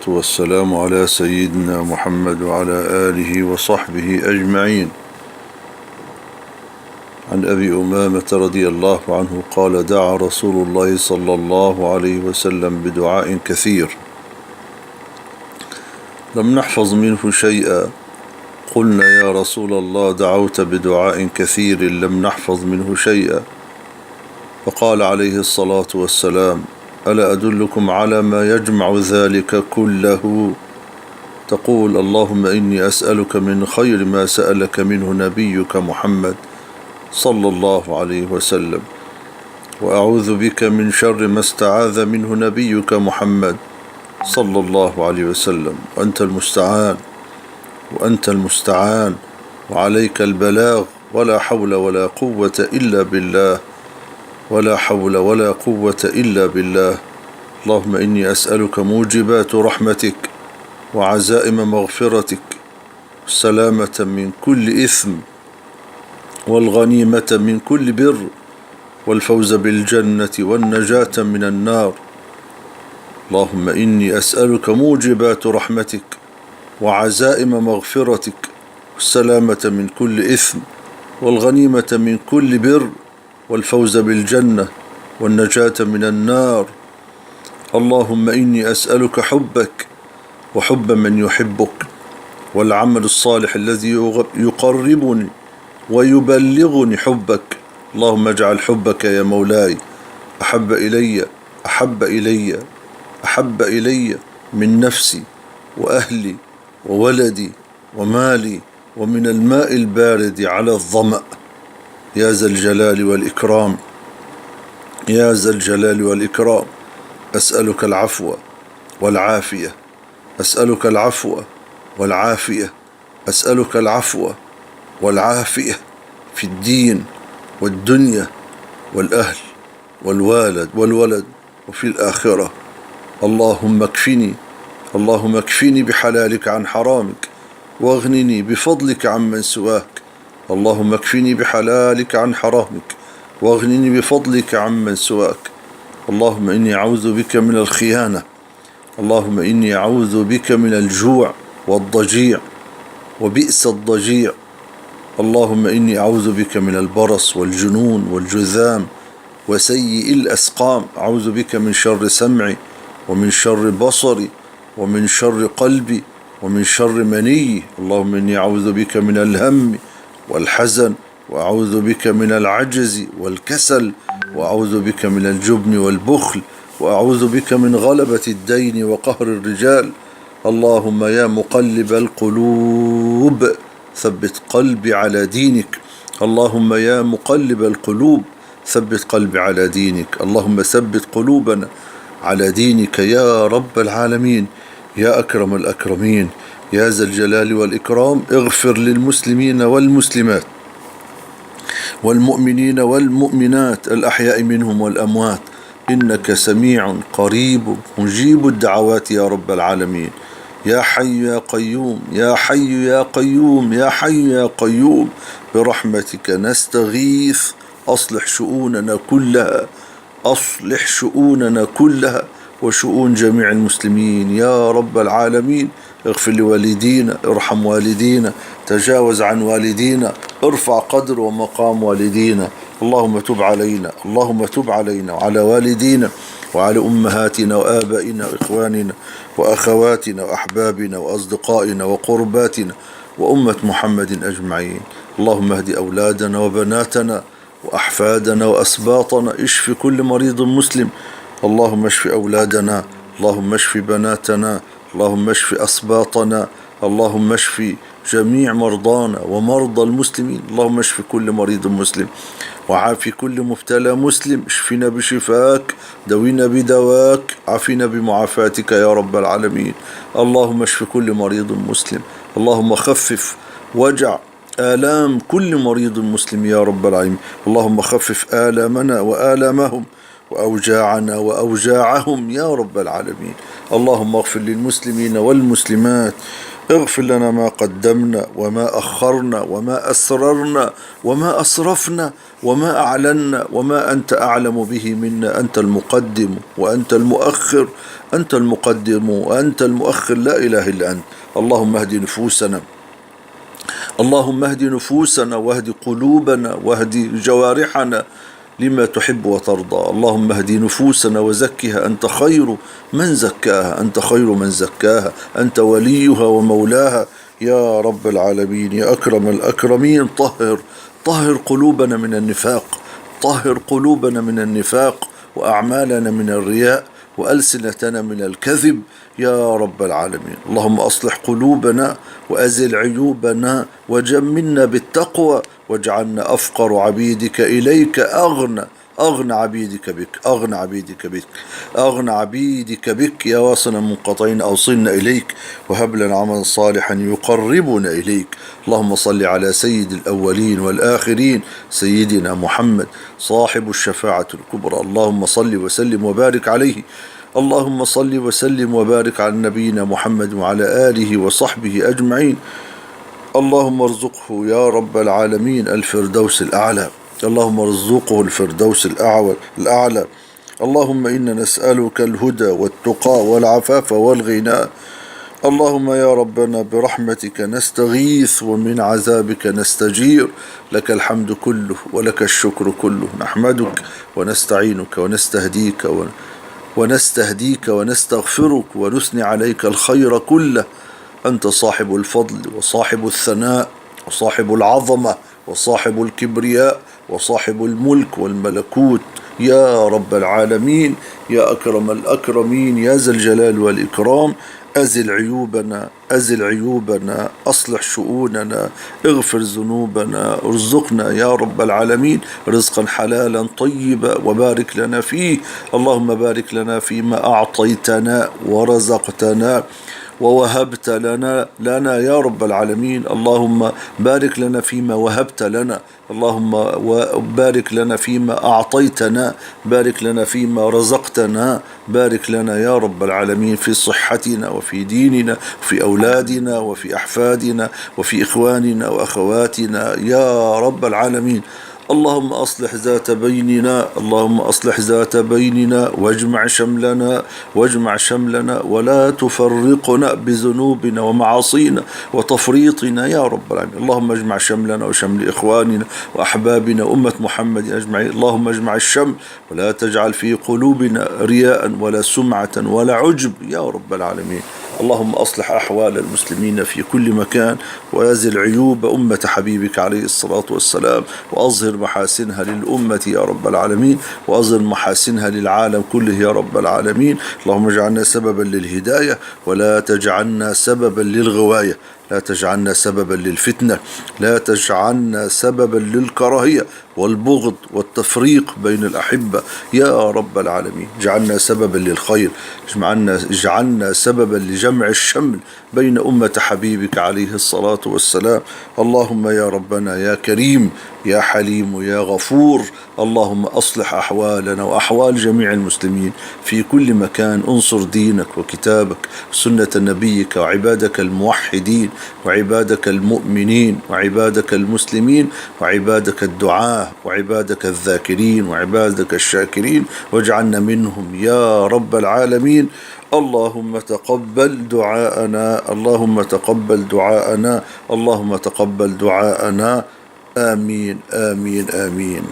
والسلام على سيدنا محمد وعلى آله وصحبه أجمعين. عن أبي أمامة رضي الله عنه قال: دعا رسول الله صلى الله عليه وسلم بدعاء كثير لم نحفظ منه شيئا. قلنا: يا رسول الله، دعوت بدعاء كثير لم نحفظ منه شيئا. فقال عليه الصلاة والسلام: ألا أدلكم على ما يجمع ذلك كله؟ تقول: اللهم إني أسألك من خير ما سألك منه نبيك محمد صلى الله عليه وسلم، وأعوذ بك من شر ما استعاذ منه نبيك محمد صلى الله عليه وسلم، وأنت المستعان وعليك البلاغ، ولا حول ولا قوة إلا بالله، ولا حول ولا قوة إلا بالله. اللهم إني أسألك موجبات رحمتك وعزائم مغفرتك، السلامة من كل إثم، والغنيمة من كل بر، والفوز بالجنة والنجاة من النار. اللهم إني أسألك موجبات رحمتك وعزائم مغفرتك، السلامة من كل إثم، والغنيمة من كل بر، والفوز بالجنة والنجاة من النار. اللهم إني أسألك حبك وحب من يحبك، والعمل الصالح الذي يقربني ويبلغني حبك. اللهم اجعل حبك يا مولاي أحب إلي من نفسي وأهلي وولدي ومالي ومن الماء البارد على الظمأ، يا ذا الجلال والإكرام، يا ذا الجلال والإكرام. أسألك العفو والعافية، أسألك العفو والعافية، أسألك العفو والعافية في الدين والدنيا والأهل والولد وفي الآخرة. اللهم اكفني بحلالك عن حرامك، واغنني بفضلك عمن سواك. اللهم اكفني بحلالك عن حرامك، واغنني بفضلك عمن سواك. اللهم إني أعوذ بك من الخيانة، اللهم إني أعوذ بك من الجوع والضجيع وبئس الضجيع. اللهم إني أعوذ بك من البرص والجنون والجذام وسيء الأسقام. أعوذ بك من شر سمعي، ومن شر بصري، ومن شر قلبي، ومن شر مني. اللهم إني أعوذ بك من الهم والحزن، وأعوذ بك من العجز والكسل، وأعوذ بك من الجبن والبخل، وأعوذ بك من غلبة الدين وقهر الرجال. اللهم يا مقلب القلوب ثبت قلبي على دينك. اللهم يا مقلب القلوب ثبت قلبي على دينك. اللهم ثبت قلوبنا على دينك يا رب العالمين، يا أكرم الأكرمين، يا ذا الجلال والإكرام. اغفر للمسلمين والمسلمات والمؤمنين والمؤمنات الأحياء منهم والأموات، إنك سميع قريب مجيب الدعوات يا رب العالمين. يا حي يا قيوم، يا حي يا قيوم، يا حي يا قيوم، برحمتك نستغيث. أصلح شؤوننا كلها، أصلح شؤوننا كلها وشؤون جميع المسلمين يا رب العالمين. اغفر لوالدينا، ارحم والدينا، تجاوز عن والدينا، ارفع قدر ومقام والدينا. اللهم تب علينا، اللهم تب علينا وعلى والدينا وعلى أمهاتنا وآبائنا وإخواننا وأخواتنا وأحبابنا وأصدقائنا وقرباتنا وأمة محمد أجمعين. اللهم اهد أولادنا وبناتنا وأحفادنا وأسباطنا، اشف كل مريض مسلم. اللهم اشف أولادنا، اللهم اشف بناتنا، اللهم اشف أسباطنا، اللهم اشف جميع مرضانا ومرضى المسلمين. اللهم اشف كل مريض مسلم وعافي كل مبتلى مسلم. اشفنا بشفاك، دوينا بدواك، عافنا بمعافاتك يا رب العالمين. اللهم اشف كل مريض مسلم، اللهم خفف وجع آلام كل مريض مسلم يا رب العالمين. اللهم خفف آلامنا وآلامهم، وأوجاعنا وأوجاعهم يا رب العالمين. اللهم اغفر للمسلمين والمسلمات، اغفر لنا ما قدمنا وما أخرنا وما أسررنا وما أسرفنا وما أعلنا وما أنت أعلم به منا. أنت المقدم وأنت المؤخر، أنت المقدم وأنت المؤخر، لا إله إلا أنت. اللهم اهد نفوسنا، اللهم اهد نفوسنا واهد قلوبنا واهد جوارحنا لما تحب وترضى. اللهم اهد نفوسنا وزكها، أنت خير من زكاها، أنت خير من زكاها، أنت وليها ومولاها يا رب العالمين. يا أكرم الأكرمين، طهر قلوبنا من النفاق، طهر قلوبنا من النفاق، وأعمالنا من الرياء، وألسنتنا من الكذب يا رب العالمين. اللهم أصلح قلوبنا وأزل عيوبنا وجملنا بالتقوى، واجعلنا أفقر عبيدك إليك، أغنى عبيدك بك، أغنى عبيدك بك، أغنى عبيدك بك يا واصل المنقطعين. أوصلنا إليك وهب لنا عملا صالحا يقربنا إليك. اللهم صل على سيد الأولين والآخرين، سيدنا محمد صاحب الشفاعة الكبرى. اللهم صل وسلم وبارك عليه. اللهم صل وسلم وبارك على نبينا محمد وعلى آله وصحبه أجمعين. اللهم ارزقه يا رب العالمين الفردوس الأعلى، اللهم ارزقه الفردوس الأعلى. اللهم إنا نسألك الهدى والتقى والعفاف والغنى. اللهم يا ربنا برحمتك نستغيث ومن عذابك نستجير. لك الحمد كله ولك الشكر كله. نحمدك ونستعينك ونستهديك ونستغفرك ونثني عليك الخير كله. أنت صاحب الفضل وصاحب الثناء وصاحب العظمة وصاحب الكبرياء وصاحب الملك والملكوت يا رب العالمين. يا أكرم الأكرمين، يا ذا الجلال والإكرام. أزل عيوبنا، أزل عيوبنا، أصلح شؤوننا، اغفر ذنوبنا، ارزقنا يا رب العالمين رزقا حلالا طيبا وبارك لنا فيه. اللهم بارك لنا فيما أعطيتنا ورزقتنا ووهبت لنا يا رب العالمين. اللهم بارك لنا فيما وهبت لنا، اللهم بارك لنا فيما أعطيتنا، بارك لنا فيما رزقتنا، بارك لنا يا رب العالمين في صحتنا وفي ديننا وفي أولادنا وفي أحفادنا وفي إخواننا وأخواتنا يا رب العالمين. اللهم أصلح ذات بيننا، اللهم أصلح ذات بيننا واجمع شملنا ولا تفرقنا بذنوبنا ومعاصينا وتفريطنا يا رب العالمين. اللهم اجمع شملنا وشمل إخواننا وأحبابنا أمة محمد أجمعين. اللهم اجمع الشمل ولا تجعل في قلوبنا رياء ولا سمعة ولا عجب يا رب العالمين. اللهم أصلح أحوال المسلمين في كل مكان، وأزل عيوب أمة حبيبك عليه الصلاة والسلام، وأظهر محاسنها للأمة يا رب العالمين، وأظهر محاسنها للعالم كله يا رب العالمين. اللهم اجعلنا سببا للهداية ولا تجعلنا سببا للغواية، لا تجعلنا سببا للفتنة، لا تجعلنا سببا للكراهية والبغض والتفريق بين الأحبة يا رب العالمين. اجعلنا سببا للخير، اجعلنا سببا لجمع الشمل بين أمة حبيبك عليه الصلاة والسلام. اللهم يا ربنا يا كريم يا حليم يا غفور، اللهم أصلح أحوالنا وأحوال جميع المسلمين في كل مكان. انصر دينك وكتابك سنة نبيك وعبادك الموحدين وعبادك المؤمنين وعبادك المسلمين وعبادك الدعاة وعبادك الذاكرين وعبادك الشاكرين، واجعلنا منهم يا رب العالمين. اللهم تقبل دعاءنا، اللهم تقبل دعاءنا، اللهم تقبل دعاءنا. آمين آمين آمين.